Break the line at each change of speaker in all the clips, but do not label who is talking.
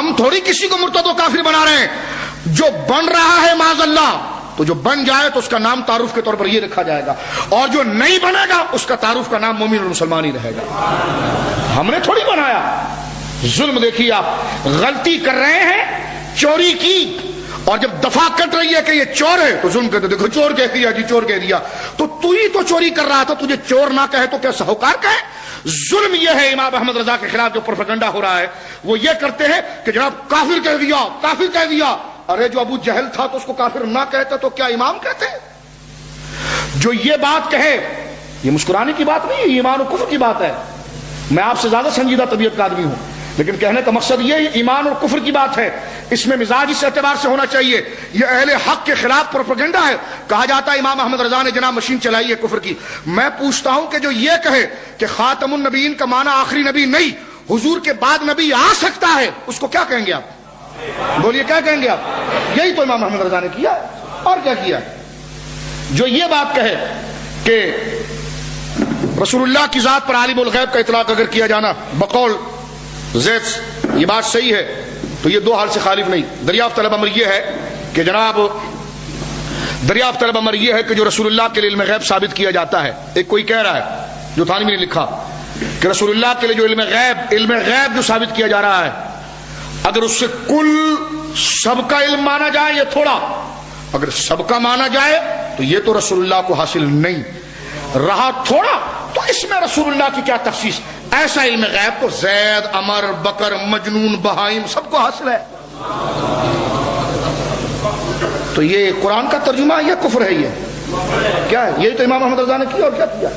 ہم تھوڑی کسی کو مرتد و کافر بنا رہے ہیں. جو بن رہا ہے معاذ اللہ, تو جو بن جائے تو اس کا نام تعارف کے طور پر یہ رکھا جائے گا, اور جو نہیں بنے گا اس کا تعارف کا نام مومن اور مسلمان ہی رہے گا. ہم نے تھوڑی بنایا. ظلم دیکھیے, آپ غلطی کر رہے ہیں, چوری کی, اور جب دفاع کٹ رہی ہے کہ یہ چور ہے تو ظلم کہتے دیکھو چور کہہ دیا جی, چور کہہ دیا. تو ہی تو چوری کر رہا تھا, تجھے چور نہ کہے تو کیا ساہوکار کہے؟ ظلم یہ ہے. امام احمد رضا کے خلاف جو پروپیگنڈا ہو رہا ہے وہ یہ کرتے ہیں کہ جناب کافر کہہ دیا, کافر کہہ دیا. ارے جو ابو جہل تھا تو اس کو کافر نہ کہتے تو کیا امام کہتے؟ جو یہ بات کہے, یہ مسکرانے کی بات نہیں ہے, یہ ایمان و کفر کی بات ہے. میں آپ سے زیادہ سنجیدہ طبیعت کا آدمی ہوں, لیکن کہنے کا مقصد یہ ایمان اور کفر کی بات ہے. اس میں مزاج اس اعتبار سے ہونا چاہیے, یہ اہل حق کے خلاف پروپیگنڈا ہے. کہا جاتا ہے امام احمد رضا نے جناب مشین چلائی ہے کفر کی. میں پوچھتا ہوں کہ جو یہ کہے کہ خاتم النبیین کا معنی آخری نبی نہیں, حضور کے بعد نبی آ سکتا ہے, اس کو کیا کہیں گے آپ؟ بولیے کیا کہیں گے آپ؟ یہی تو امام احمد رضا نے کیا, اور کیا کیا. جو یہ بات کہے کہ رسول اللہ کی ذات پر عالم الغیب کا اطلاق اگر کیا جانا بقول زید یہ بات صحیح ہے تو یہ دو حال سے خالف نہیں. دریافت طلب امر یہ ہے کہ جناب دریافت طلب امر یہ ہے کہ جو رسول اللہ کے لیے علم غیب ثابت کیا جاتا ہے, ایک کوئی کہہ رہا ہے جو تھانوی نے لکھا کہ رسول اللہ کے لیے جو علم غیب جو ثابت کیا جا رہا ہے, اگر اس سے کل سب کا علم مانا جائے یا تھوڑا, اگر سب کا مانا جائے تو یہ تو رسول اللہ کو حاصل نہیں رہا. تھوڑا تو اس میں رسول اللہ کی کیا تخصیص؟ ایسا علم غیب تو زید, عمر, بکر, مجنون, بہائم سب کو حاصل ہے. تو یہ قرآن کا ترجمہ ہے یا کفر ہے؟ یہ کیا ہے؟ یہی تو امام احمد رضا نے کیا, اور کیا کیا؟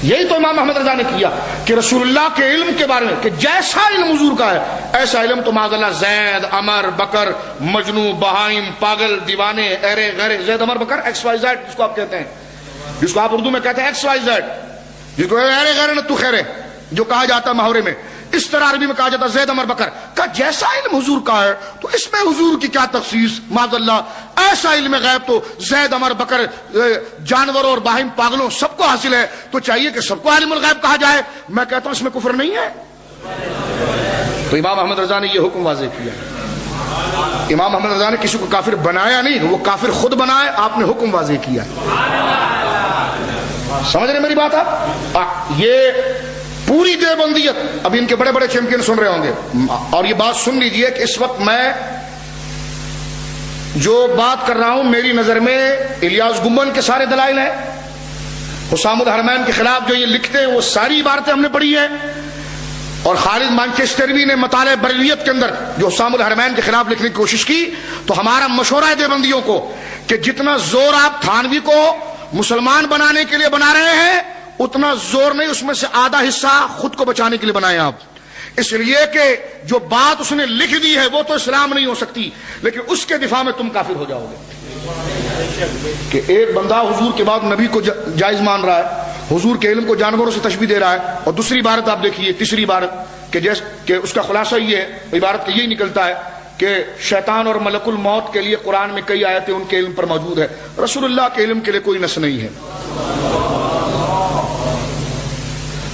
یہی تو امام احمد رضا نے کیا کہ رسول اللہ کے علم کے بارے میں کہ جیسا علم حضور کا ہے ایسا علم تو معاذ اللہ زید, عمر, بکر, مجنون, بہائم, پاگل, دیوانے, ایرے غیرے, زید, عمر, بکر, ایکس وائی زیڈ جس کو آپ کہتے ہیں, جس کو آپ اردو میں کہتے ہیں ایکس وائی زیڈ, جس کو ایرے غیرے نہ تو خیرے جو کہا جاتا ہے محاورے میں, اس طرح عربی میں کہا جاتا ہے زید, عمر, بکر کا جیسا علم حضور کا ہے تو اس میں حضور کی کیا تخصیص معاذ اللہ. ایسا علم غیب تو زید, عمر, بکر, جانوروں اور باہم, پاگلوں سب کو حاصل ہے, تو چاہیے کہ سب کو عالم الغیب کہا جائے. میں کہتا ہوں اس میں کفر نہیں ہے. تو امام احمد رضا نے یہ حکم واضح کیا. امام احمد رضا نے کسی کو کافر بنایا نہیں, وہ کافر خود بنائے, آپ نے حکم واضح کیا. سمجھ رہے میری بات آپ؟ یہ پوری دیوبندیت, ابھی ان کے بڑے بڑے چیمپئن سن رہے ہوں گے, اور یہ بات سن لیجئے کہ اس وقت میں جو بات کر رہا ہوں میری نظر میں الیاس گنبد کے سارے دلائل ہیں, حسام الحرمین کے خلاف جو یہ لکھتے ہیں وہ ساری عبارتیں ہم نے پڑھی ہیں, اور خالد مانچسٹروی نے مطالعہ بریلیت کے اندر جو حسام الحرمین کے خلاف لکھنے کی کوشش کی. تو ہمارا مشورہ ہے دیوبندیوں کو کہ جتنا زور آپ تھانوی کو مسلمان بنانے کے لیے بنا رہے ہیں اتنا زور نہیں, اس میں سے آدھا حصہ خود کو بچانے کے لیے بنائیں آپ. اس لیے کہ جو بات اس نے لکھ دی ہے وہ تو اسلام نہیں ہو سکتی, لیکن اس کے دفاع میں تم کافر ہو جاؤ گے. کہ ایک بندہ حضور کے بعد نبی کو جائز مان رہا ہے, حضور کے علم کو جانوروں سے تشبیہ دے رہا ہے, اور دوسری عبارت آپ دیکھیے, تیسری عبارت کہ اس کا خلاصہ یہ ہے, عبارت کا یہی نکلتا ہے کہ شیطان اور ملک الموت کے لیے قرآن میں کئی آیتیں ان کے علم پر موجود ہے, رسول اللہ کے علم کے لیے کوئی نص نہیں ہے.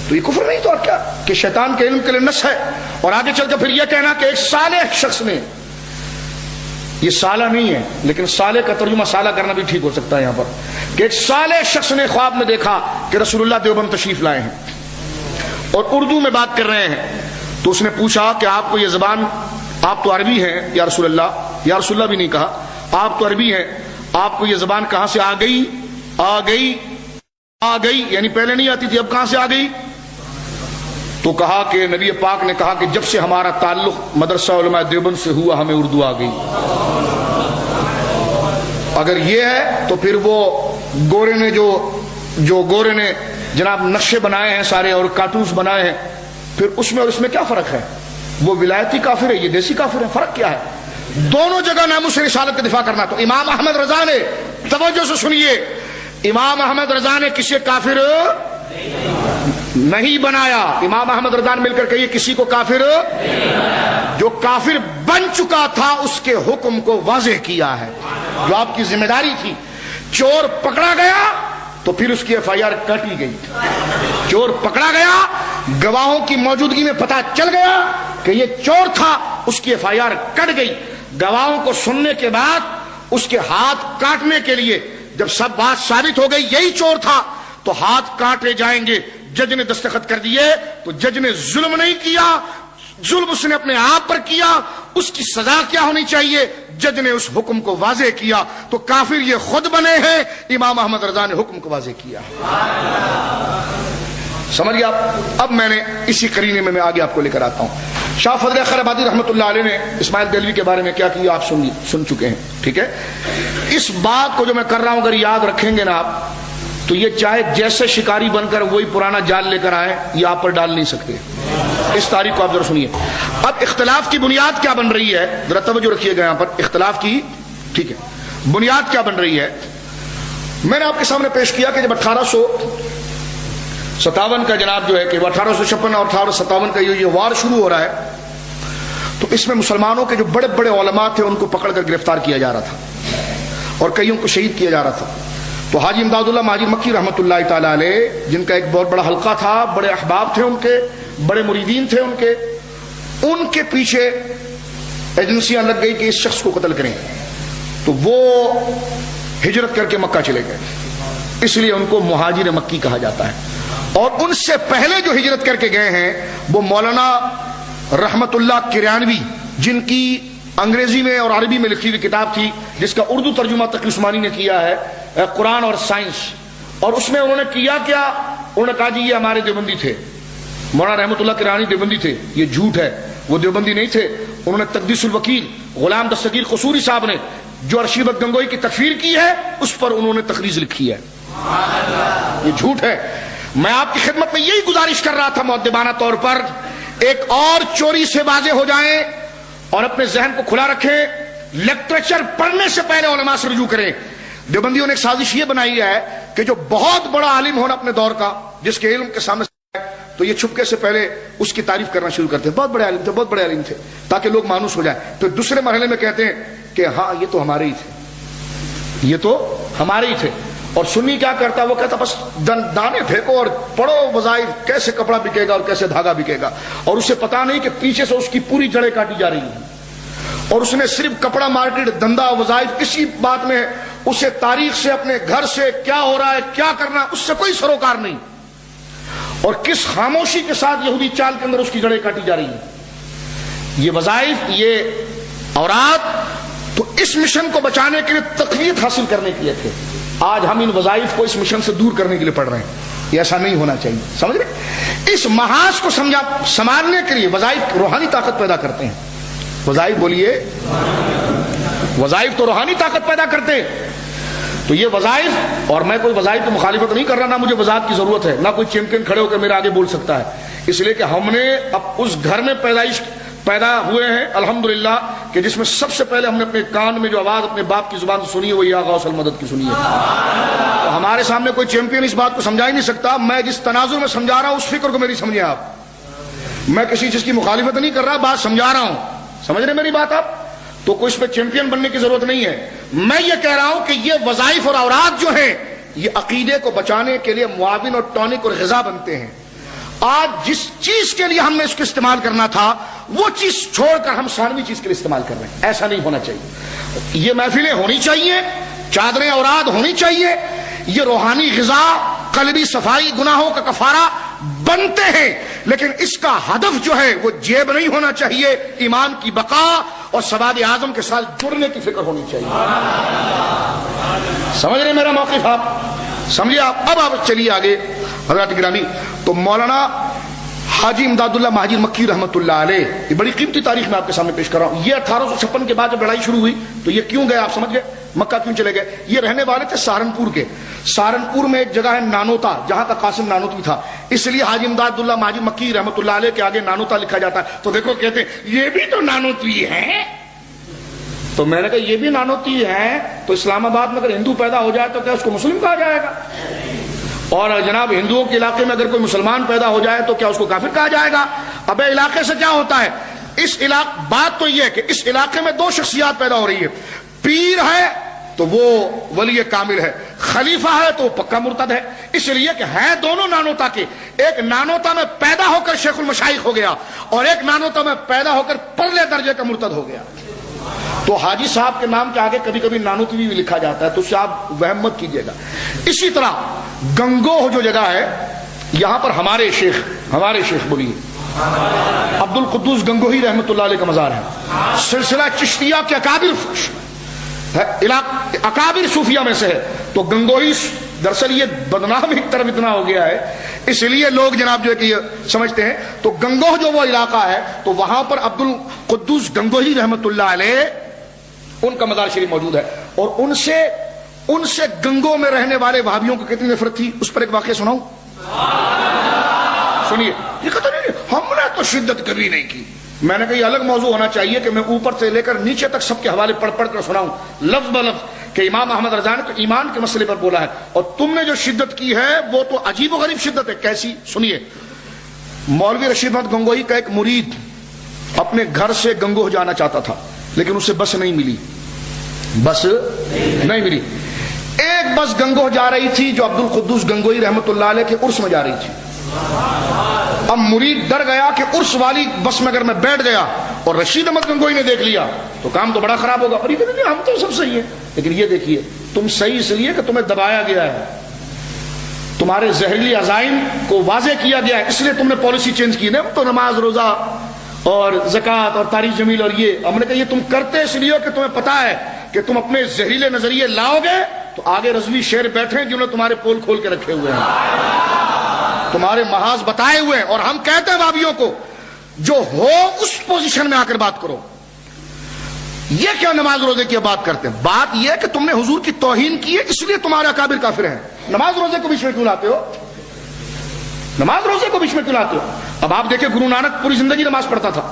تو یہ کفر نہیں تو اور کیا کہ شیطان کے علم کے لیے نص ہے. اور آگے چل کے پھر یہ کہنا کہ ایک صالح شخص نے, یہ صالح نہیں ہے لیکن صالح کا ترجمہ صالح کرنا بھی ٹھیک ہو سکتا ہے یہاں پر, کہ ایک صالح شخص نے خواب میں دیکھا کہ رسول اللہ دیوبند تشریف لائے ہیں اور اردو میں بات کر رہے ہیں. تو اس نے پوچھا کہ آپ کو یہ زبان, آپ تو عربی ہیں یا رسول اللہ, یا رسول اللہ بھی نہیں کہا, آپ تو عربی ہیں, آپ کو یہ زبان کہاں سے آ گئی؟ آ گئی آ گئی یعنی پہلے نہیں آتی تھی, اب کہاں سے آ گئی؟ تو کہا کہ نبی پاک نے کہا کہ جب سے ہمارا تعلق مدرسہ علماء دیوبند سے ہوا ہمیں اردو آ گئی. اگر یہ ہے تو پھر وہ گورے نے جو گورے نے جناب نقشے بنائے ہیں سارے اور کارٹونز بنائے ہیں, پھر اس میں اور اس میں کیا فرق ہے؟ وہ ولایتی کافر ہے, یہ دیسی کافر ہے, فرق کیا ہے؟ دونوں جگہ ناموس رسالت کا دفاع کرنا. تو امام احمد رضا نے, توجہ سے سنیے, امام احمد رضا نے کسی کافر نہیں بنایا. امام احمد رضا نے مل کر کہیے کسی کو کافر, جو کافر بن چکا تھا اس کے حکم کو واضح کیا ہے, جو آپ کی ذمہ داری تھی. چور پکڑا گیا تو پھر اس کی ایف آئی آر کاٹی گئی. چور پکڑا گیا, گواہوں کی موجودگی میں پتہ چل گیا, کہ یہ چور تھا، اس کی FIR کٹ گئی، گواہوں کو سننے کے بعد اس کے ہاتھ کاٹنے کے لیے جب سب بات ثابت ہو گئی یہی چور تھا تو ہاتھ کاٹے جائیں گے، جج نے دستخط کر دیے تو جج نے ظلم نہیں کیا، ظلم اس نے اپنے آپ پر کیا، اس کی سزا کیا ہونی چاہیے، جج نے اس حکم کو واضح کیا تو کافر یہ خود بنے ہیں، امام احمد رضا نے حکم کو واضح کیا۔ سمجھئے آپ؟ اب میں نے اسی قرینے میں آگے آپ کو لے کر آتا ہوں۔ شاہ فضل خیر آبادی رحمۃ اللہ علیہ نے اسماعیل دہلوی کے بارے میں کیا کیا آپ سن چکے ہیں، ٹھیک ہے؟ اس بات کو جو میں کر رہا ہوں اگر یاد رکھیں گے نا آپ تو یہ چاہے جیسے شکاری بن کر وہی پرانا جال لے کر آئے یہ آپ پر ڈال نہیں سکتے۔ اس تاریخ کو آپ ذرا سنیے۔ اب اختلاف کی بنیاد کیا بن رہی ہے، ذرا توجہ رکھیے گا یہاں پر، اختلاف کی ٹھیک ہے بنیاد کیا بن رہی ہے۔ میں نے آپ کے سامنے پیش کیا کہ جب 1857 کا جناب جو ہے کہ 1856 اور 1857 کا یہ وار شروع ہو رہا ہے تو اس میں مسلمانوں کے جو بڑے بڑے علماء تھے ان کو پکڑ کر گرفتار کیا جا رہا تھا اور کئیوں کو شہید کیا جا رہا تھا۔ تو حاجی امداد اللہ مہاجر مکی رحمۃ اللہ تعالی علیہ جن کا ایک بہت بڑا حلقہ تھا، بڑے احباب تھے ان کے، بڑے مریدین تھے ان کے پیچھے ایجنسیاں لگ گئی کہ اس شخص کو قتل کریں، تو وہ ہجرت کر کے مکہ چلے گئے، اس لیے ان کو مہاجر مکی کہا جاتا ہے۔ اور ان سے پہلے جو ہجرت کر کے گئے ہیں وہ مولانا رحمت اللہ کریانوی جن کی انگریزی میں اور عربی میں لکھی ہوئی کتاب تھی جس کا اردو ترجمہ تقی عثمانی نے کیا ہے، قرآن اور سائنس، اور اس میں انہوں نے کیا کیا، انہوں نے کہا جی یہ ہمارے دیوبندی تھے، مولانا رحمت اللہ کریانوی دیوبندی تھے، یہ جھوٹ ہے، وہ دیوبندی نہیں تھے۔ انہوں نے تقدیس الوکیل غلام دستگیر قصوری صاحب نے جو ارشیبت گنگوئی کی تکفیر کی ہے اس پر انہوں نے تقریض لکھی ہے، یہ جھوٹ ہے۔ میں آپ کی خدمت میں یہی گزارش کر رہا تھا مؤدبانہ طور پر، ایک اور چوری سے واضح ہو جائیں اور اپنے ذہن کو کھلا رکھیں، لٹریچر پڑھنے سے پہلے علماء سے رجوع کریں۔ دیوبندیوں نے ایک سازش یہ بنائی ہے کہ جو بہت بڑا عالم ہونا اپنے دور کا، جس کے علم کے سامنے تو یہ چھپکے سے پہلے اس کی تعریف کرنا شروع کرتے ہیں، بہت بڑے عالم تھے، بہت بڑے عالم تھے، تاکہ لوگ مانوس ہو جائیں۔ پھر دوسرے مرحلے میں کہتے ہیں کہ ہاں یہ تو ہمارے ہی تھے، یہ تو ہمارے ہی تھے۔ اور سنی کیا کرتا، وہ کہتا بس دانے پھینکو اور پڑھو وظائف، کیسے کپڑا بکے گا اور کیسے دھاگا بکے گا، اور اسے پتا نہیں کہ پیچھے سے اس کی پوری جڑیں کاٹی جا رہی ہیں، اور اس نے صرف کپڑا مارکیٹ دھندا وظائف اسی بات میں، اسے تاریخ سے اپنے گھر سے کیا ہو رہا ہے کیا کرنا اس سے کوئی سروکار نہیں، اور کس خاموشی کے ساتھ یہودی چال کے اندر اس کی جڑیں کاٹی جا رہی ہیں۔ یہ وظائف، یہ اوراد تو اس مشن کو بچانے کے لیے تقویت حاصل کرنے کے لیے تھے، آج ہم ان وظائف کو اس مشن سے دور کرنے کے لیے پڑھ رہے ہیں، یہ ایسا نہیں ہونا چاہیے، سمجھ رہے؟ اس محاذ کو سنبھالنے کے لیے وظائف روحانی طاقت پیدا کرتے ہیں، وظائف بولیے، وظائف تو روحانی طاقت پیدا کرتے ہیں۔ تو یہ وظائف، اور میں کوئی وظائف کی مخالفت نہیں کر رہا، نہ مجھے وضاحت کی ضرورت ہے، نہ کوئی چیمپئن کھڑے ہو کر میرے آگے بول سکتا ہے، اس لیے کہ ہم نے اب اس گھر میں پیدا ہوئے ہیں الحمدللہ کہ جس میں سب سے پہلے ہم نے اپنے کان میں جو آواز اپنے باپ کی زبان سے سنی ہے وہ یا غوث المدد کی سنی ہے۔ تو ہمارے سامنے کوئی چیمپئن اس بات کو سمجھا ہی نہیں سکتا، میں جس تناظر میں سمجھا رہا ہوں اس فکر کو میری سمجھیں آپ، میں کسی چیز کی مخالفت نہیں کر رہا، بات سمجھا رہا ہوں، سمجھ رہے میری بات آپ؟ تو کوئی اس پہ چیمپئن بننے کی ضرورت نہیں ہے، میں یہ کہہ رہا ہوں کہ یہ وظائف اور اوراد جو ہیں یہ عقیدے کو بچانے کے لیے معاون اور ٹونک اور غذا بنتے ہیں۔ آج جس چیز کے لیے ہم نے اس کو استعمال کرنا تھا وہ چیز چھوڑ کر ہم ثانوی چیز کے لیے استعمال کر رہے ہیں، ایسا نہیں ہونا چاہیے۔ یہ محفلیں ہونی چاہیے، چادریں اوراد ہونی چاہیے، یہ روحانی غذا، قلبی صفائی، گناہوں کا کفارہ بنتے ہیں، لیکن اس کا ہدف جو ہے وہ جیب نہیں ہونا چاہیے، ایمان کی بقا اور سواد اعظم کے ساتھ جڑنے کی فکر ہونی چاہیے۔ سمجھ رہے میرا موقف آپ؟ سمجھے آپ؟ اب آپ چلیے آگے حضرات گرامی، تو مولانا حاجی امداد اللہ مہاجر مکی رحمت اللہ علیہ، یہ بڑی قیمتی تاریخ میں آپ کے سامنے پیش کر رہا ہوں۔ یہ 1856 کے بعد جب لڑائی شروع ہوئی تو یہ کیوں گئے آپ سمجھ گئے، مکہ کیوں چلے گئے؟ یہ رہنے والے تھے سہارنپور کے، سہارنپور میں ایک جگہ ہے نانوتا جہاں کا قاسم نانوتوی تھا، اس لیے حاجی امداد اللہ مہاجر مکی رحمت اللہ علیہ کے آگے نانوتا لکھا جاتا ہے۔ تو دیکھو کہتے ہیں یہ بھی تو نانوتوی ہے، تو میں نے کہا یہ بھی نانوتوی ہے تو اسلام آباد میں اگر ہندو پیدا ہو جائے تو کیا اس کو مسلم کہا جائے گا؟ اور جناب ہندوؤں کے علاقے میں اگر کوئی مسلمان پیدا ہو جائے تو کیا اس کو کافر کہا جائے گا؟ اب علاقے سے کیا ہوتا ہے، اس علاقے، بات تو یہ ہے کہ اس علاقے میں دو شخصیات پیدا ہو رہی ہے، پیر ہے تو وہ ولی کامل ہے، خلیفہ ہے تو وہ پکا مرتد ہے، اس لیے کہ ہے دونوں نانوتا کے، ایک نانوتا میں پیدا ہو کر شیخ المشائخ ہو گیا اور ایک نانوتا میں پیدا ہو کر پرلے درجے کا مرتد ہو گیا۔ تو حاجی صاحب کے نام کے آگے کبھی کبھی نانوتوی بھی لکھا جاتا ہے، تو اس سے آپ وہم مت کیجیے گا۔ اسی طرح گنگوہ جو جگہ ہے، یہاں پر ہمارے شیخ بولیے عبد القدوس گنگوہی رحمۃ اللہ علیہ کا مزار ہے، سلسلہ چشتیہ کے اکابر صوفیہ میں سے ہے۔ تو گنگوہی دراصل یہ بدنام ایک طرف اتنا ہو گیا ہے، اس لیے لوگ جناب جو ہے کہ یہ سمجھتے ہیں، تو گنگوہ جو وہ علاقہ ہے تو وہاں پر عبد القدوس گنگوہی رحمۃ اللہ علیہ ان کا مزار شریف موجود ہے، اور ان سے گنگو میں رہنے والے وہابیوں کو کتنی نفرت تھی، اس پر ایک واقعہ سناؤں؟ سنیے، یہ کہتے نہیں ہم نے تو شدت کبھی نہیں کی۔ میں نے کہا یہ الگ موضوع ہونا چاہیے کہ میں اوپر سے لے کر نیچے تک سب کے حوالے پڑھ کر سناؤں لفظ بلفظ کہ امام احمد رضا نے تو ایمان کے مسئلے پر بولا ہے، اور تم نے جو شدت کی ہے وہ تو عجیب و غریب شدت ہے۔ کیسی؟ سنیے، مولوی رشید احمد گنگوہی کا ایک مرید اپنے گھر سے گنگوہ جانا چاہتا تھا، لیکن اسے بس نہیں ملی۔ ایک بس گنگوہ جا رہی تھی جو عبد القدوس گنگوہی رحمۃ اللہ علیہ کے عرس میں جا رہی تھی۔ اب مرید ڈر گیا کہ عرس والی بس میں اگر میں بیٹھ گیا اور رشید احمد گنگوہی نے دیکھ لیا تو کام تو بڑا خراب ہوگا، اور یہ کہتے ہیں ہم تو سب صحیح ہیں، لیکن یہ دیکھیے تم صحیح اس لیے کہ تمہیں دبایا گیا ہے، تمہارے زہریلی عزائم کو واضح کیا گیا ہے، اس لیے تم نے پالیسی چینج کی نا، تو نماز روزہ اور زکوٰۃ اور تاریخ جمیل، اور یہ ہم نے کہا یہ تم کرتے اس لیے کہ تمہیں پتا ہے کہ تم اپنے زہریلے نظریے لاؤ گے تو آگے رضوی شیر بیٹھے جنہوں نے تمہارے پول کھول کے رکھے ہوئے ہیں، تمہارے محاذ بتائے ہوئے ہیں، اور ہم کہتے ہیں بھابھیوں کو جو ہو اس پوزیشن میں آ کر بات کرو۔ یہ کیا نماز روزے کی بات کرتے ہیں؟ بات یہ کہ تم نے حضور کی توہین کی ہے، اس لیے تمہارے اکابر کافر ہیں۔ نماز روزے کو بیچ میں کیوں لاتے ہو؟ اب آپ دیکھیں گرو نانک پوری زندگی نماز پڑھتا تھا،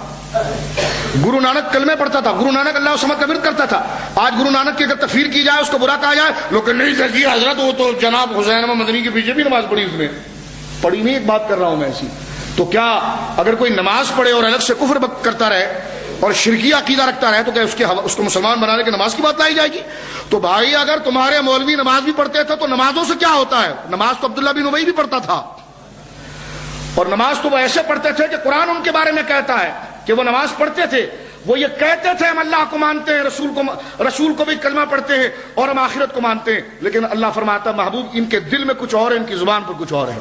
گرو نانک کلمے پڑھتا تھا، گرو نانک اللہ سمت کا ورد کرتا تھا۔ آج گرو نانک کی اگر تکفیر کی جائے، اس کو برا کہا جائے، لوگ نہیں دیکھیے حضرت وہ تو جناب حسین احمد مدنی کے پیچھے بھی نماز پڑھی، اس نے پڑھی نہیں، ایک بات کر رہا ہوں میں ایسی۔ تو کیا اگر کوئی نماز پڑھے اور الگ سے کفر کرتا رہے اور شرکی عقیدہ رکھتا رہے تو کیا اس کو مسلمان بنانے کے نماز کی بات لائی جائے گی؟ تو بھائی اگر تمہارے مولوی نماز بھی پڑھتے تھے تو نمازوں سے کیا ہوتا ہے؟ نماز تو عبداللہ بن ابی بھی پڑھتا تھا، اور نماز تو وہ ایسے پڑھتے تھے کہ قرآن ان کے بارے میں کہتا ہے کہ وہ نماز پڑھتے تھے، وہ یہ کہتے تھے ہم اللہ کو مانتے ہیں، رسول کو بھی کلمہ پڑھتے ہیں اور ہم آخرت کو مانتے ہیں، لیکن اللہ فرماتا محبوب ان کے دل میں کچھ اور ہے، ان کی زبان پر کچھ اور ہے۔